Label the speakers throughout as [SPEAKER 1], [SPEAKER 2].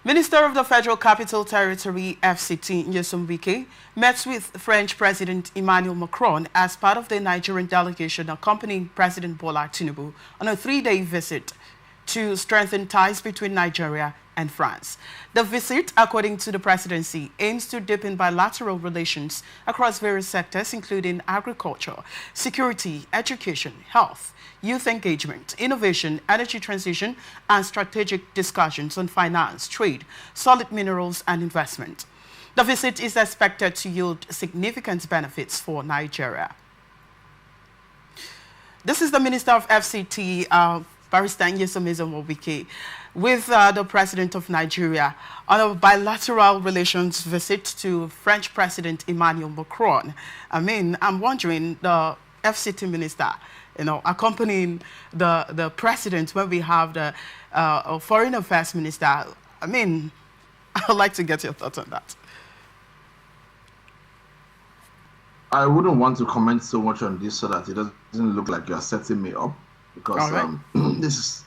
[SPEAKER 1] Minister of the Federal Capital Territory, FCT, Nyesom Wike, met with French President Emmanuel Macron as part of the Nigerian delegation accompanying President Bola Tinubu on a 3-day visit to strengthen ties between Nigeria and France. The visit, according to the presidency, aims to deepen bilateral relations across various sectors, including agriculture, security, education, health, youth engagement, innovation, energy transition, and strategic discussions on finance, trade, solid minerals, and investment. The visit is expected to yield significant benefits for Nigeria. This is the Minister of FCT, Barrister Nyesom Wike, with the President of Nigeria on a bilateral relations visit to French President Emmanuel Macron. I'm wondering, the FCT Minister, accompanying the President when we have the Foreign Affairs Minister, I'd like to get your thoughts on that.
[SPEAKER 2] I wouldn't want to comment so much on this so that it doesn't look like you're setting me up, because this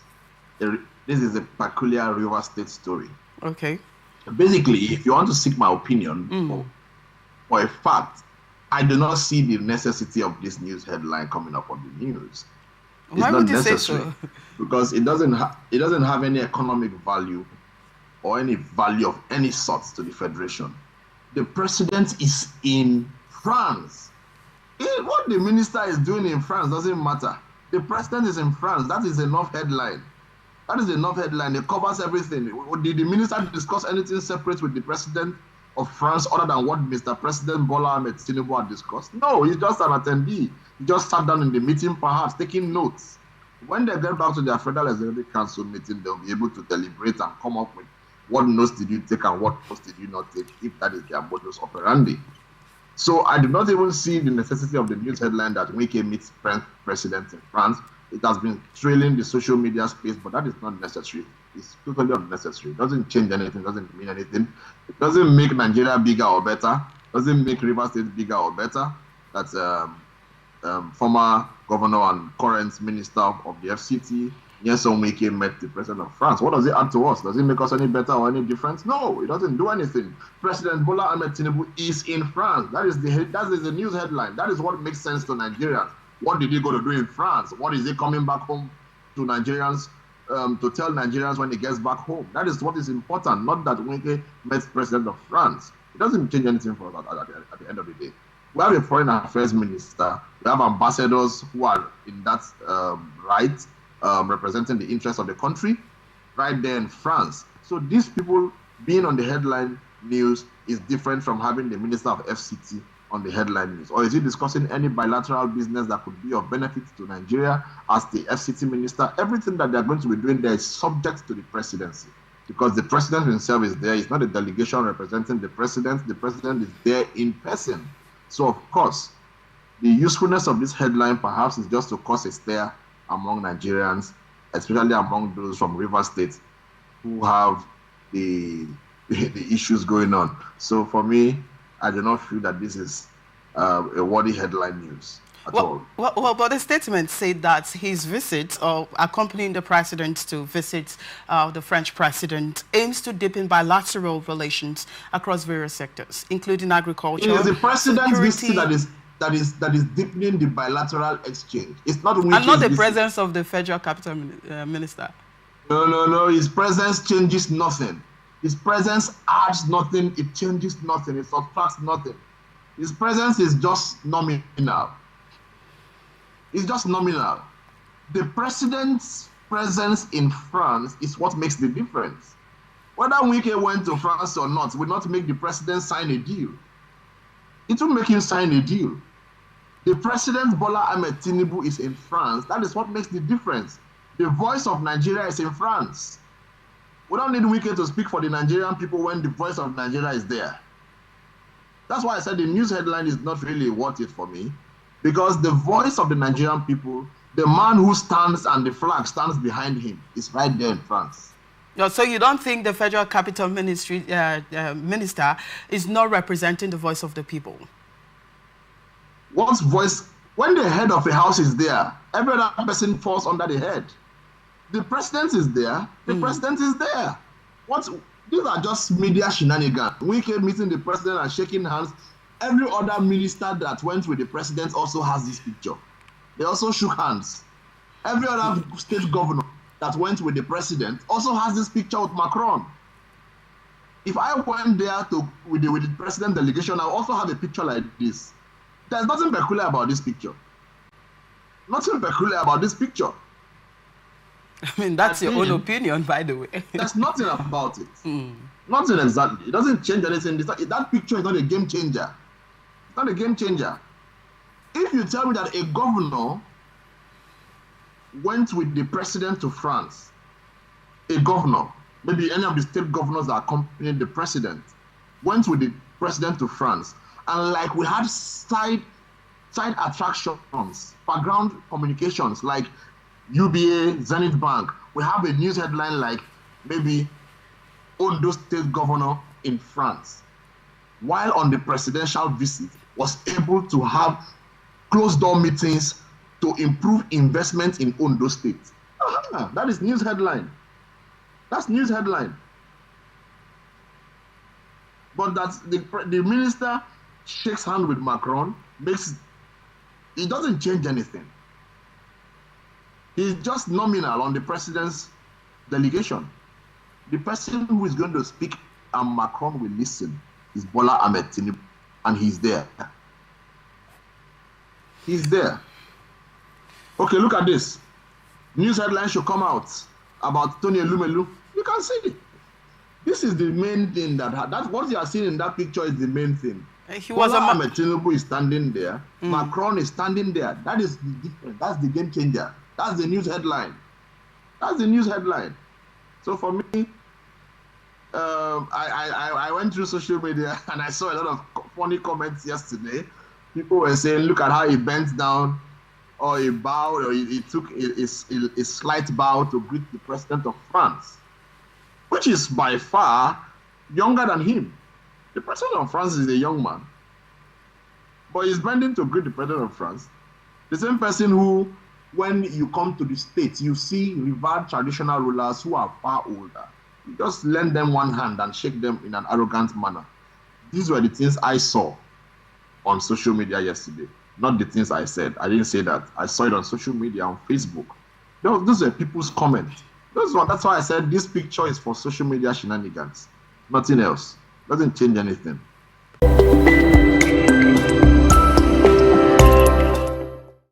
[SPEAKER 2] is a peculiar River State story.
[SPEAKER 1] Okay.
[SPEAKER 2] Basically, if you want to seek my opinion, for a fact, I do not see the necessity of this news headline coming up on the news. It's
[SPEAKER 1] Why
[SPEAKER 2] not
[SPEAKER 1] would you
[SPEAKER 2] necessary,
[SPEAKER 1] say so?
[SPEAKER 2] because it doesn't have any economic value or any value of any sort to the Federation. The President is in France. What the minister is doing in France doesn't matter. The President is in France. That is enough headline. That is enough headline. It covers everything. Did the minister discuss anything separate with the President of France other than what Mr. President Bola Tinubu had discussed? No, he's just an attendee. He just sat down in the meeting, perhaps taking notes. When they get back to their Federal Executive Council meeting, they'll be able to deliberate and come up with what notes did you take and what notes did you not take, if that is their modus operandi. So I do not even see the necessity of the news headline that Wike meets French President in France. It has been trailing the social media space, but that is not necessary. It's totally unnecessary. It doesn't change anything, doesn't mean anything. It doesn't make Nigeria bigger or better, doesn't make River State bigger or better. That's former governor and current minister of the FCT, Nyesom Wike, met the president of France. What does it add to us? Does it make us any better or any difference? No, it doesn't do anything. President Bola Tinubu is in France. That is the news headline. That is what makes sense to Nigerians. What did he go to do in France? What is he coming back home to Nigerians to tell Nigerians when he gets back home? That is what is important, not that Wike met President of France. It doesn't change anything for us at the end of the day. We have a foreign affairs minister. We have ambassadors who are in that right, representing the interests of the country right there in France. So these people being on the headline news is different from having the Minister of FCT on the headline news. Or is he discussing any bilateral business that could be of benefit to Nigeria as the FCT minister? Everything that they're going to be doing there is subject to the presidency, because the president himself is there. It's not a delegation representing the president. The president is there in person. So of course, the usefulness of this headline perhaps is just to cause a stir among Nigerians, especially among those from River State who have the issues going on. So for me, I do not feel that this is a worthy headline news at all.
[SPEAKER 1] Well, but the statement said that his visit, or accompanying the president to visit the French president, aims to deepen bilateral relations across various sectors, including agriculture.
[SPEAKER 2] It is the president's visit that is deepening the bilateral exchange. It's not Wike's
[SPEAKER 1] and not the
[SPEAKER 2] visit.
[SPEAKER 1] presence of the Federal Capital Minister.
[SPEAKER 2] No. His presence changes nothing. His presence adds nothing. It changes nothing. It subtracts nothing. His presence is just nominal. It's just nominal. The president's presence in France is what makes the difference. Whether Wike went to France or not will not make the president sign a deal. It will make him sign a deal. The President Bola Tinubu is in France. That is what makes the difference. The voice of Nigeria is in France. We don't need Wike to speak for the Nigerian people when the voice of Nigeria is there. That's why I said the news headline is not really worth it for me, because the voice of the Nigerian people, the man who stands and the flag stands behind him, is right there in France.
[SPEAKER 1] So you don't think the Federal Capital Minister is not representing the voice of the people?
[SPEAKER 2] One's voice, when the head of a house is there, every other person falls under the head. The president is there, the president is there. These are just media shenanigans. Wike meeting the president and shaking hands. Every other minister that went with the president also has this picture. They also shook hands. Every other state governor that went with the president also has this picture with Macron. If I went there with the president delegation, I also have a picture like this. There's nothing peculiar about this picture. Nothing peculiar about this picture.
[SPEAKER 1] I mean, that's your own opinion, by the way.
[SPEAKER 2] There's nothing about it. Nothing exactly. It doesn't change anything. That picture is not a game changer. It's not a game changer. If you tell me that a governor went with the president to France, a governor, maybe any of the state governors that accompanied the president, went with the president to France, and like we had side attractions, background communications like UBA, Zenith Bank, we have a news headline like maybe Ondo State Governor in France, while on the presidential visit, was able to have closed-door meetings to improve investment in Ondo State. That is news headline. That's news headline. But that the minister shakes hand with Macron, it doesn't change anything. He's just nominal on the president's delegation. The person who is going to speak and Macron will listen is Bola Tinubu, and he's there. He's there. Okay, look at this. News headline should come out about Tony Elumelu. You can see it. This is the main thing that's what you are seeing in that picture is the main thing. Bola Tinubu is standing there. Macron is standing there. That is the difference. That's the game changer. That's the news headline. That's the news headline. So for me, I went through social media and I saw a lot of funny comments yesterday. People were saying, look at how he bent down, or he bowed, or he took a slight bow to greet the president of France, which is by far younger than him. The president of France is a young man, but he's bending to greet the president of France. The same person who, when you come to the States, you see revered traditional rulers who are far older. You just lend them one hand and shake them in an arrogant manner. These were the things I saw on social media yesterday. Not the things I said. I didn't say that. I saw it on social media, on Facebook. Those were people's comments. That's why I said this picture is for social media shenanigans. Nothing else. Doesn't change anything.